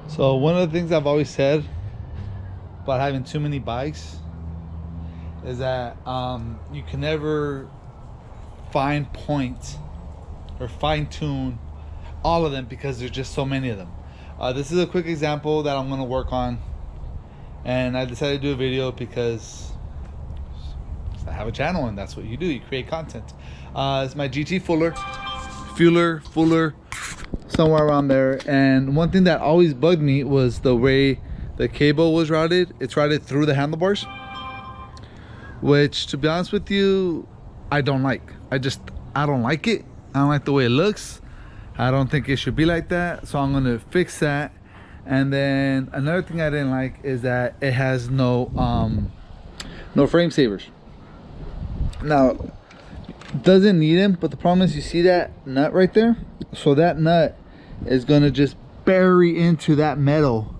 So one of the things I've always said about having too many bikes is that you can never fine point or fine tune all of them because there's just so many of them. This is a quick example that I'm going to work on, and I decided to do a video because I have a channel and that's what you do, you create content. It's my GT fuler, somewhere around there. And one thing that always bugged me was the way the cable was routed. It's routed through the handlebars, which, to be honest with you, I don't like. I don't like it. I don't like the way it looks. I don't think it should be like that, so I'm gonna fix that. And then another thing I didn't like is that it has no frame savers. Now, doesn't need them, but the problem is, you see that nut right there? So that nut is gonna just bury into that metal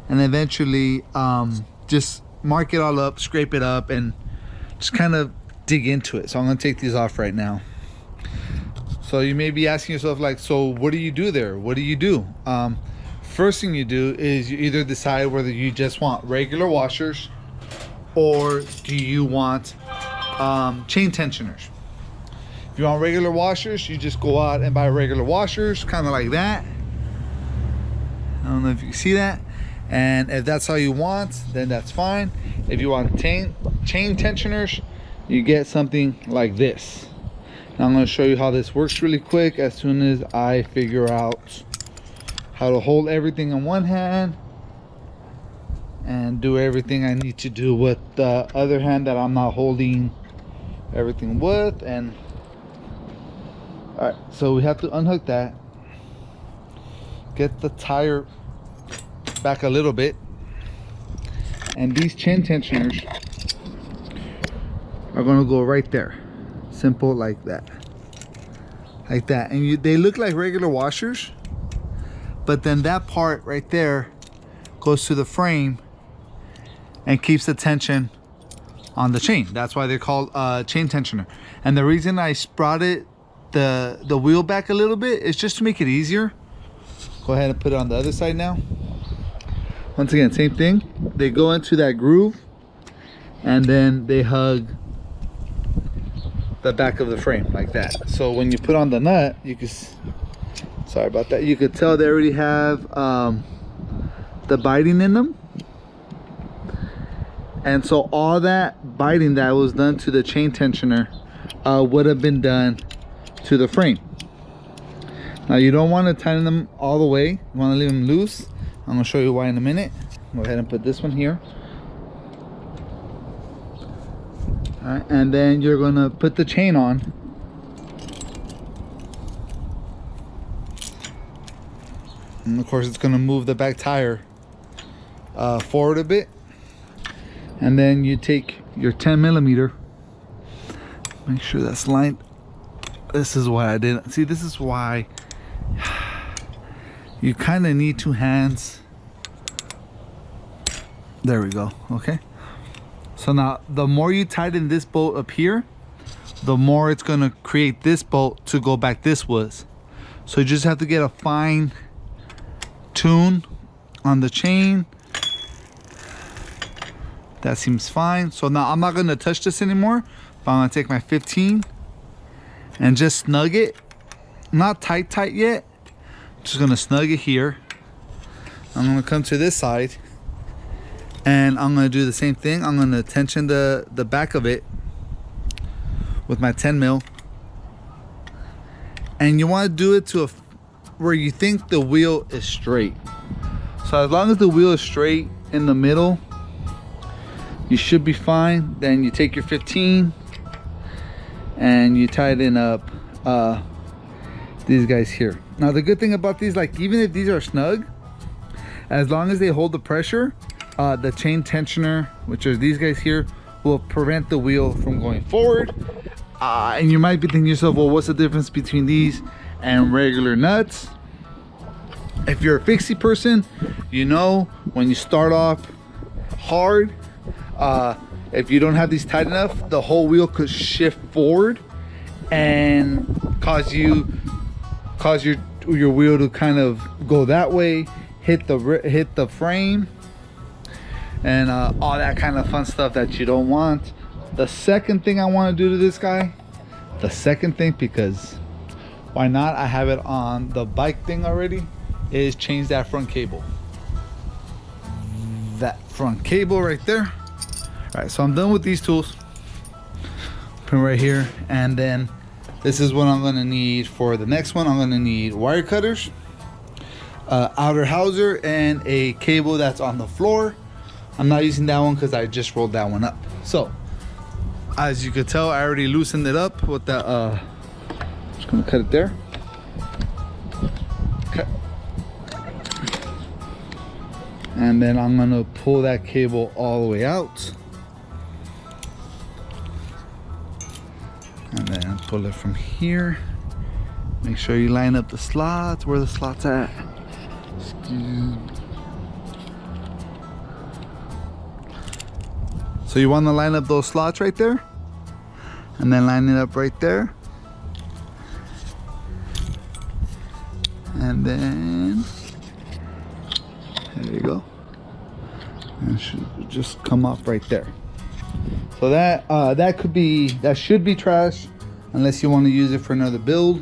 and eventually just mark it all up, scrape it up, and just kind of dig into it. So I'm gonna take these off right now. So you may be asking yourself, like, so what do you do there? What do you do? First thing you do is you either decide whether you just want regular washers or do you want chain tensioners. If you want regular washers, you just go out and buy regular washers, kind of like that. I don't know if you see that. And if that's how you want, then that's fine. If you want chain tensioners, you get something like this. Now I'm going to show you how this works really quick as soon as I figure out how to hold everything in one hand and do everything I need to do with the other hand that I'm not holding everything with. And all right, so we have to unhook that, get the tire back a little bit, and these chain tensioners are going to go right there, simple, like that, and they look like regular washers, but then that part right there goes to the frame and keeps the tension on the chain. That's why they're called chain tensioner. And the reason I brought the wheel back a little bit is just to make it easier. Go ahead and put it on the other side now. Once again, same thing. They go into that groove and then they hug the back of the frame like that. So when you put on the nut, you can, sorry about that, you could tell they already have the biting in them. And so all that biting that was done to the chain tensioner would have been done to the frame. Now you don't want to tighten them all the way, you want to leave them loose. I'm going to show you why in a minute. Go ahead and put this one here. All right, and then you're going to put the chain on. And of course it's going to move the back tire forward a bit. And then you take your 10mm, make sure that's lined. This is why I didn't see, this is why you kind of need two hands. There we go. Okay, so now the more you tighten this bolt up here, the more it's going to create this bolt to go back this was. So you just have to get a fine tune on the chain. That seems fine. So now I'm not going to touch this anymore, but I'm going to take my 15 and just snug it. Not tight yet, just going to snug it here. I'm going to come to this side and I'm going to do the same thing. I'm going to tension the back of it with my 10mm, and you want to do it to where you think the wheel is straight. So as long as the wheel is straight in the middle, you should be fine. Then you take your 15 and you tighten up these guys here. Now the good thing about these, like even if these are snug, as long as they hold the pressure, the chain tensioner, which are these guys here, will prevent the wheel from going forward. And you might be thinking to yourself, well, what's the difference between these and regular nuts? If you're a fixie person, you know when you start off hard, if you don't have these tight enough, the whole wheel could shift forward and cause your your wheel to kind of go that way, hit the frame, and all that kind of fun stuff that you don't want. The second thing I want to do to this guy, the second thing, because why not, I have it on the bike thing already, is change that front cable. That front cable right there. All right, so I'm done with these tools. Put it right here, and then this is what I'm gonna need for the next one. I'm gonna need wire cutters, outer hauser, and a cable that's on the floor. I'm not using that one because I just rolled that one up. So as you could tell, I already loosened it up with that. Just gonna cut it there. Okay. And then I'm gonna pull that cable all the way out. And then pull it from here. Make sure you line up the slots, where the slots at. Excuse me. So you want to line up those slots right there, and then line it up right there, and then there you go. And it should just come off right there. So that should be trash unless you want to use it for another build.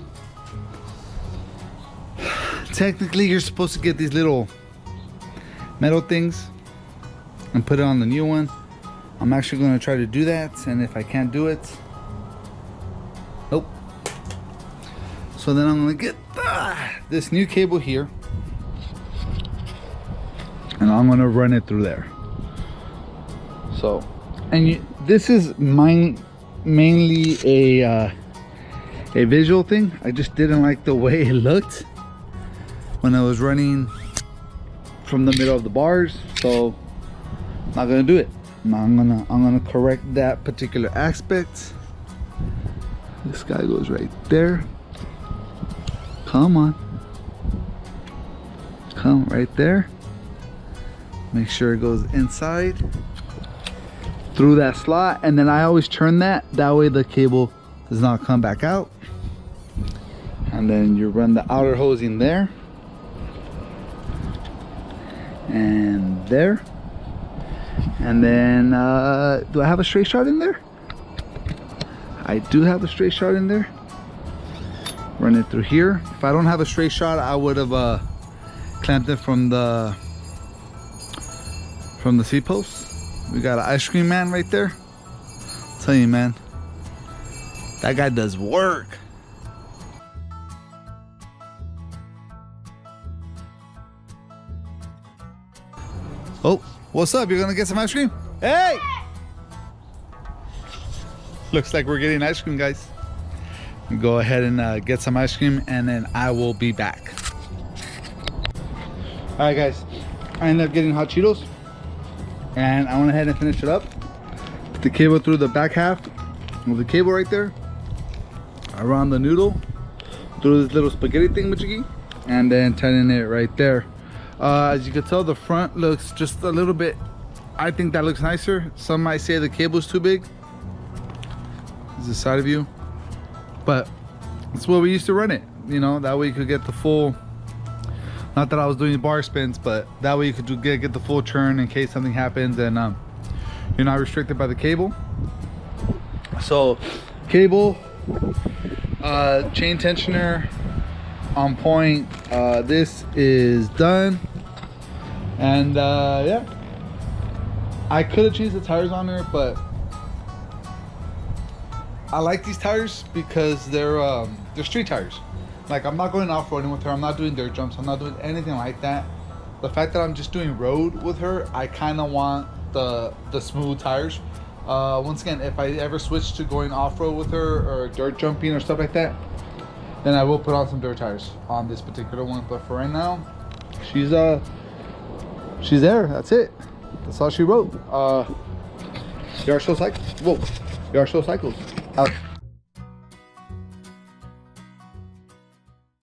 Technically, you're supposed to get these little metal things and put it on the new one. I'm actually going to try to do that, and if I can't do it, nope. So then I'm going to get this new cable here, and I'm going to run it through there. So, and this is mainly a visual thing. I just didn't like the way it looked when I was running from the middle of the bars, so I'm not gonna do it. I'm gonna correct that particular aspect. This guy goes right there. Come on, come right there. Make sure it goes inside through that slot, and then I always turn that way the cable does not come back out. And then you run the outer hose in there and there. And then do I have a straight shot in there? I do have a straight shot in there. Run it through here. If I don't have a straight shot, I would have clamped it from the seat post. We got an ice cream man right there. I'll tell you, man, that guy does work. Oh, what's up? You're gonna get some ice cream? Hey! Looks like we're getting ice cream, guys. Go ahead and get some ice cream, and then I will be back. All right, guys. I ended up getting hot Cheetos, and I went ahead and finished it up. Put the cable through the back half of the cable right there, around the noodle, through this little spaghetti thing, majiggy, and then turning it right there. As you can tell, the front looks just a little bit, I think that looks nicer. Some might say the cable's too big. This is the side view, but that's what we used to run it, you know, that way you could get the full, not that I was doing bar spins, but that way you could get the full churn in case something happens, and you're not restricted by the cable. So cable, chain tensioner on point. This is done, and yeah, I could have changed the tires on her, but I like these tires because they're street tires. Like, I'm not going off-roading with her, I'm not doing dirt jumps, I'm not doing anything like that. The fact that I'm just doing road with her, I kind of want the smooth tires. Once again, if I ever switch to going off-road with her or dirt jumping or stuff like that, then I will put on some dirt tires on this particular one. But for right now, she's there. That's it. That's all she wrote. Yard Show Cycles. Whoa, Yard Show Cycles. Out.